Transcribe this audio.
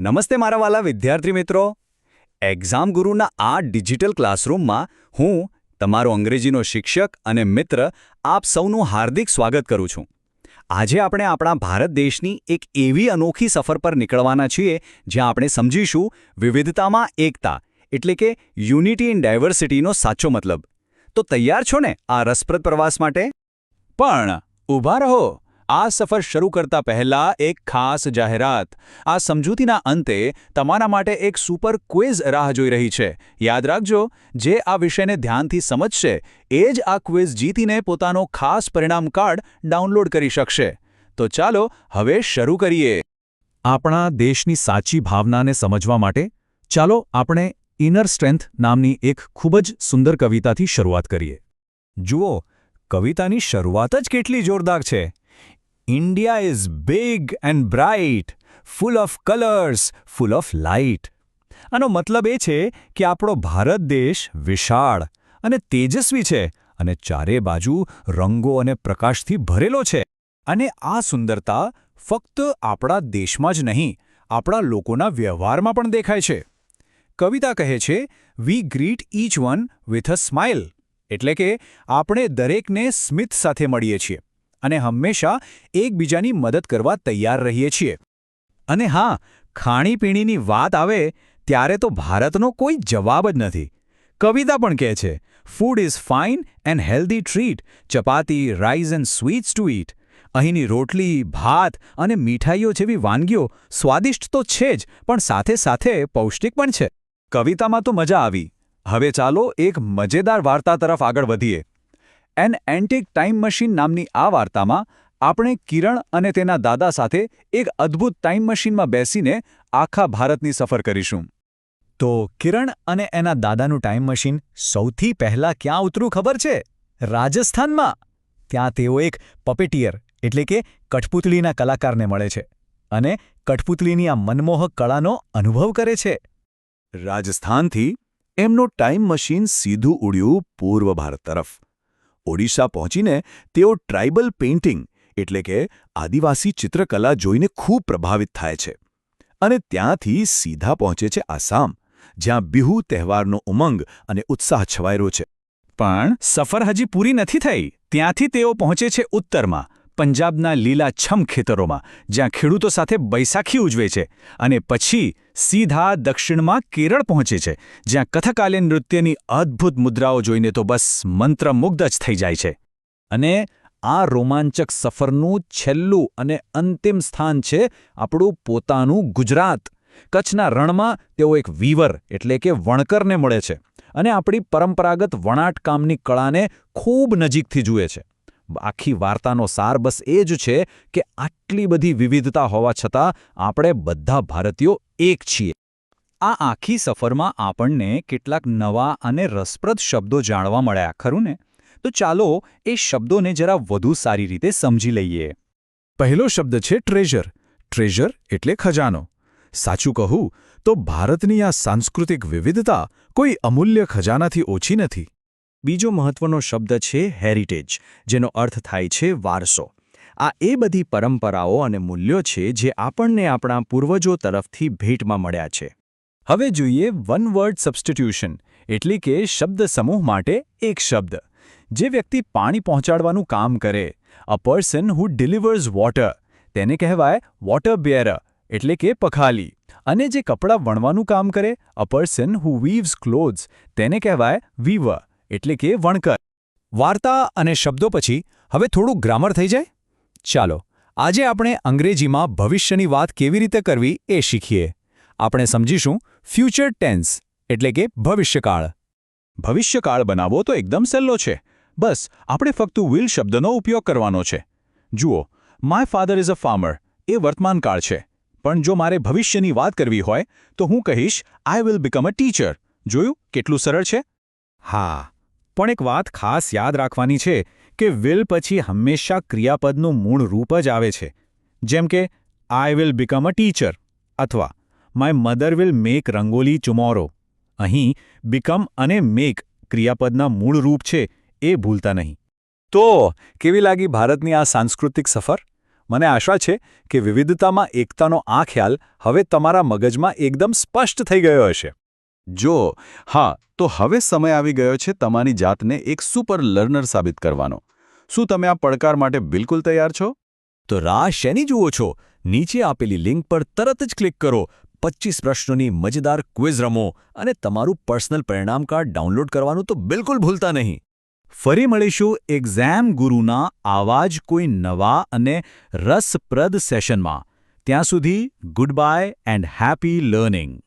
નમસ્તે મારા વાલા વિદ્યાર્થી મિત્રો. એક્ઝામ ગુરુના આ ડિજિટલ ક્લાસરૂમમાં હું તમારો અંગ્રેજીનો શિક્ષક અને મિત્ર આપ સૌનું હાર્દિક સ્વાગત કરું છું. આજે આપણે આપણા ભારત દેશની એક એવી અનોખી સફર પર નીકળવાના છીએ જ્યાં આપણે સમજીશું વિવિધતામાં એકતા એટલે કે યુનિટી ઇન ડાયવર્સિટીનો સાચો મતલબ. તો તૈયાર છો ને આ રસપ્રદ પ્રવાસ માટે? પણ ઊભા રહો. આ સફર શરૂ કરતા પહેલા એક ખાસ જાહેરાત. આ સમજૂતીના અંતે તમારા માટે એક સુપર ક્વિઝ રાહ જોઈ રહી છે. યાદ રાખજો, જે આ વિષયને ધ્યાનથી સમજશે એ જ આ ક્વિઝ જીતીને પોતાનો ખાસ પરિણામ કાર્ડ ડાઉનલોડ કરી શકશે. તો ચાલો હવે શરૂ કરીએ. આપણા દેશની સાચી ભાવનાને સમજવા માટે ચાલો આપણે ઇનર સ્ટ્રેન્થ નામની એક ખૂબ જ સુંદર કવિતાથી શરૂઆત કરીએ. જુઓ, કવિતાની શરૂઆત જ કેટલી જોરદાર છે. India is big and bright, full of colors, full of light. આનો મતલબ એ છે કે આપણો ભારત દેશ વિશાળ અને તેજસ્વી છે અને ચારે બાજુ રંગો અને પ્રકાશથી ભરેલો છે. અને આ સુંદરતા ફક્ત આપણા દેશમાં જ નહીં, આપણા લોકોના વ્યવહારમાં પણ દેખાય છે. કવિતા કહે છે, "We greet each one with a smile." એટલે કે આપણે દરેકને સ્મિત સાથે મળીએ છીએ અને હંમેશા એકબીજાની મદદ કરવા તૈયાર રહીએ છીએ. અને હા, ખાણીપીણીની વાત આવે ત્યારે તો ભારતનો કોઈ જવાબ જ નથી. કવિતા પણ કહે છે, "food is fine and healthy treat, chapati, rice and sweets to eat." અહીંની રોટલી, ભાત અને મીઠાઈઓ જેવી વાનગીઓ સ્વાદિષ્ટ તો છે જ, પણ સાથે સાથે પૌષ્ટિક પણ છે. કવિતામાં તો મજા આવી. હવે ચાલો એક મજેદાર વાર્તા તરફ આગળ વધીએ. એન એન્ટિક ટાઈમ મશીન નામની આ વાર્તામાં આપણે કિરણ અને તેના દાદા સાથે એક અદ્ભુત ટાઈમ મશીનમાં બેસીને આખા ભારતની સફર કરીશું. તો કિરણ અને એના દાદાનું ટાઈમ મશીન સૌથી પહેલાં ક્યાં ઉતર્યું ખબર છે? રાજસ્થાનમાં. ત્યાં તેઓ એક પપેટિયર એટલે કે કઠપુતળીના કલાકારને મળે છે અને કઠપુતળીની આ મનમોહક કળાનો અનુભવ કરે છે. રાજસ્થાનથી એમનો ટાઈમ મશીન સીધું ઉડ્યું પૂર્વ ભારત તરફ. ઓડિશા પહોંચીને તેઓ ટ્રાઇબલ પેઇન્ટિંગ એટલે કે આદિવાસી ચિત્રકલા જોઈને ખૂબ પ્રભાવિત થાય છે અને ત્યાંથી સીધા પહોંચે છે આસામ, જ્યાં બિહુ તહેવારનો ઉમંગ અને ઉત્સાહ છવાયેલો છે. પણ સફર હજી પૂરી નથી થઈ. ત્યાંથી તેઓ પહોંચે છે ઉત્તરમાં, પંજાબના લીલાછમ ખેતરોમાં, જ્યાં ખેડૂતો સાથે બૈસાખી ઉજવે છે. અને પછી સીધા દક્ષિણમાં કેરળ પહોંચે છે, જ્યાં કથકાલી નૃત્યની અદ્ભુત મુદ્રાઓ જોઈને તો બસ મંત્રમુગ્ધ જ થઈ જાય છે. અને આ રોમાંચક સફરનું છેલ્લું અને અંતિમ સ્થાન છે આપણું પોતાનું ગુજરાત. કચ્છના રણમાં તેઓ એક વીવર એટલે કે વણકરને મળે છે અને આપણી પરંપરાગત વણાટકામની કળાને ખૂબ નજીકથી જુએ છે. આખી વાર્તાનો સાર બસ એ જ છે કે આટલી બધી વિવિધતા હોવા છતાં આપણે બધા ભારતીયો એક છીએ. આ આખી સફરમાં આપણને કેટલાક નવા અને રસપ્રદ શબ્દો જાણવા મળ્યા, ખરું ને? તો ચાલો એ શબ્દોને જરા વધુ સારી રીતે સમજી લઈએ. પહેલો શબ્દ છે ટ્રેઝર. ટ્રેઝર એટલે ખજાનો. સાચું કહું તો ભારતની આ સાંસ્કૃતિક વિવિધતા કોઈ અમૂલ્ય ખજાનાથી ઓછી નથી. બીજો મહત્વનો શબ્દ છે હેરિટેજ, જેનો અર્થ થાય છે વારસો. આ એ બધી પરંપરાઓ અને મૂલ્યો છે જે આપણને આપણા પૂર્વજો તરફથી ભેટમાં મળ્યા છે. હવે જોઈએ વન વર્ડ સબસ્ટિટ્યુશન એટલે કે શબ્દ સમૂહ માટે એક શબ્દ. જે વ્યક્તિ પાણી પહોંચાડવાનું કામ કરે, a person who delivers water, તેને કહેવાય વોટર બેરર એટલે કે પખાલી. અને જે કપડાં વણવાનું કામ કરે, અ પર્સન હુ વીવ્સ ક્લોથ્સ, તેને કહેવાય વીવર એટલે કે વણકર. વાર્તા અને શબ્દો પછી હવે થોડું ગ્રામર થઈ જાય. ચાલો આજે આપણે અંગ્રેજીમાં ભવિષ્યની વાત કેવી રીતે કરવી એ શીખીએ. આપણે સમજીશું ફ્યુચર ટેન્સ એટલે કે ભવિષ્યકાળ. ભવિષ્યકાળ બનાવવો તો એકદમ સહેલો છે. બસ આપણે ફક્ત વિલ શબ્દનો ઉપયોગ કરવાનો છે. જુઓ, my father is a farmer એ વર્તમાનકાળ છે. પણ જો મારે ભવિષ્યની વાત કરવી હોય તો હું કહીશ આઈ વિલ બીકમ અ ટીચર. જોયું કેટલું સરળ છે? હા, પણ એક વાત ખાસ યાદ રાખવાની છે કે વિલ પછી હંમેશા ક્રિયાપદનું મૂળ રૂપ જ આવે છે. જેમ કે I will become a teacher અથવા my mother will make rangoli tomorrow. અહીં બીકમ અને મેક ક્રિયાપદના મૂળ રૂપ છે, એ ભૂલતા નહીં. તો કેવી લાગી ભારતની આ સાંસ્કૃતિક સફર? મને આશા છે કે વિવિધતામાં એકતાનો આ ખ્યાલ હવે તમારા મગજમાં એકદમ સ્પષ્ટ થઈ ગયો હશે. જો હા, તો હવે સમય આવી ગયો છે તમારી જાતને એક સુપર લર્નર સાબિત કરવાનો. શું તમે આ પડકાર માટે બિલકુલ તૈયાર છો? તો રાહ શેની જુઓ છો? નીચે આપેલી લિંક પર તરત જ ક્લિક કરો, 25 પ્રશ્નોની મજેદાર ક્વિઝ રમો અને તમારું પર્સનલ પરિણામ કાર્ડ ડાઉનલોડ કરવાનું તો બિલકુલ ભૂલતા નહીં. ફરી મળીશું એક્ઝામ ગુરુના આવા જ કોઈ નવા અને રસપ્રદ સેશનમાં. ત્યાં સુધી good bye and happy learning.